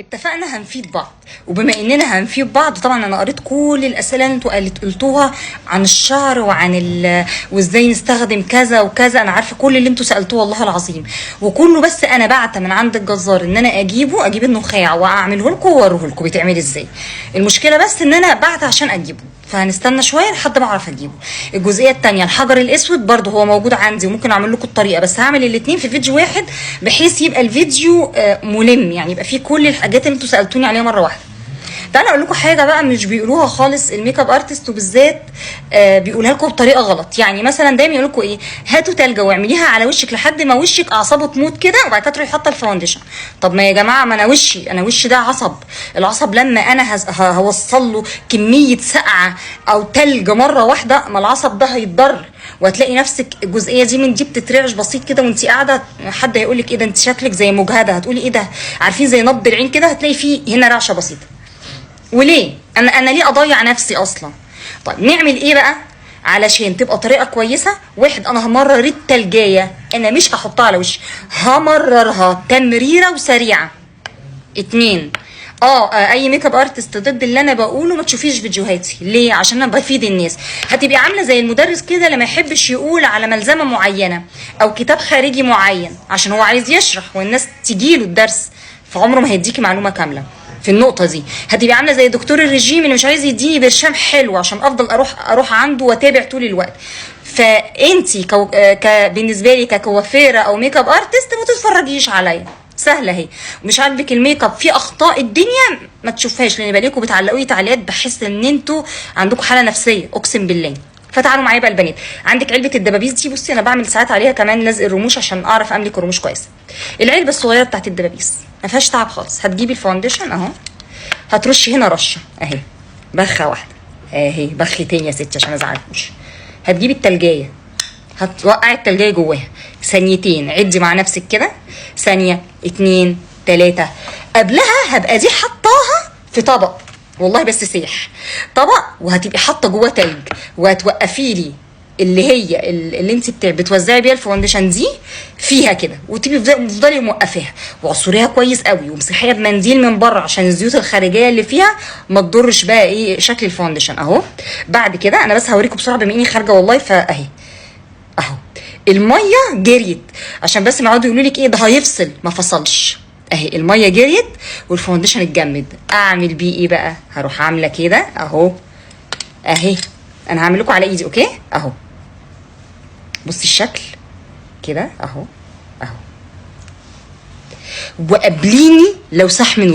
اتفقنا هنفيد بعض، وبما اننا هنفيد بعض طبعا انا قريت كل الاسئله اللي انتوا قلتوها عن الشعر وازاي نستخدم كذا وكذا. انا عارفه كل اللي انتوا سالتوه والله العظيم، وكله بس انا بعت من عند الجزار ان انا اجيب النخاع واعمله لكم واوريه لكم بيتعمل ازاي. المشكله بس ان انا بعت عشان اجيبه، فهنستنى شويه لحد ما اعرف اجيبه. الجزئيه الثانيه الحجر الاسود برده هو موجود عندي وممكن اعمل لكم الطريقه، بس هعمل الاثنين في فيديو واحد بحيث يبقى الفيديو ملم، يعني يبقى فيه كل الحاجات اللي انتوا سالتوني عليها مره واحده. تعالوا اقول لكم حاجه بقى مش بيقولوها خالص الميك اب ارتست، وبالذات بيقولها لكم بطريقه غلط. يعني مثلا دايما يقول لكم ايه، هاتوا تلجه واعمليها على وشك لحد ما وشك اعصابه تموت كده، وبعد كده تروحي حاطه الفاونديشن. طب ما يا جماعه، ما انا وشي ده عصب. العصب لما انا هوصل له كميه سقعه او تلج مره واحده، ما العصب ده هيتضر، وهتلاقي نفسك الجزئيه دي من دي بتترعش بسيط كده وانت قاعده. حد هيقول لك ايه ده انت شكلك زي مجهده، هتقولي ايه ده، عارفين زي نبض العين كده، هتلاقي فيه هنا رعشه بسيطه. وليه انا ليه اضيع نفسي اصلا؟ طيب نعمل ايه بقى علشان تبقى طريقه كويسه؟ واحد، انا همرر التلجايه، انا مش هحطها على وشي، همررها تمريره وسريعه. اتنين، اي ميك اب ارتست ضد اللي انا بقوله ما تشوفيش فيديوهاتي. ليه؟ عشان انا بفيد الناس. هتبقي عامله زي المدرس كده لما يحبش يقول على ملزمه معينه او كتاب خارجي معين عشان هو عايز يشرح والناس تجيله الدرس، فعمره ما هيديكي معلومه كامله. في النقطه دي هتبقي عامله زي دكتور الرجيم اللي مش عايز يديني برشام حلو عشان افضل اروح عنده واتابع طول الوقت. فانتي بالنسبه لي ككوافيره او ميك اب ارتست ما تتفرجيش عليا، سهله اهي. ومش عاجبك الميك اب في اخطاء الدنيا ما تشوفهاش، لان بلاقيكم بتعلقوا لي تعليقات بحس ان انتوا عندكم حاله نفسيه اقسم بالله. فتعالوا معايا بقى البنات، عندك علبه الدبابيس دي، بصي انا بعمل ساعات عليها كمان لزق الرموش عشان اعرف املك الرموش كويس. العلبه الصغيره بتاعت الدبابيس ما فيهاش تعب خالص. هتجيبي الفاونديشن اهو، هترشي هنا رشه اهي، بخه واحده اهي، بختين يا ستي عشان ما ازعلكوش. هتجيبي التلجايه، هتوقعي التلجايه جواها ثانيتين، عدي مع نفسك كده، ثانيه اتنين تلاته. قبلها هبقى دي حطاها في طبق، والله بس سيح طبق، وهتبقي حاطه جوه تلج، وهتوقفي لي اللي انت بتوزعي بيها الفاونديشن دي فيها كده، وتفضلي موقفاها وعصريها كويس قوي، ومسحيها بمنديل من بره عشان الزيوت الخارجيه اللي فيها ما تضرش بقى ايه شكل الفاونديشن اهو. بعد كده انا بس هوريكم بسرعه بما اني خارجه والله، فاهي اهو الميه جريت، عشان بس ما يقعدوا يقولوا لك ايه ده هيفصل، ما فصلش اهي، الميه جريت والفاونديشن اتجمد. اعمل بيه ايه بقى؟ هروح عامله كده اهو اهي، انا هعمل لكم على ايدي اوكي اهو، بصي الشكل كده اهو اهو، وقابليني لو صح من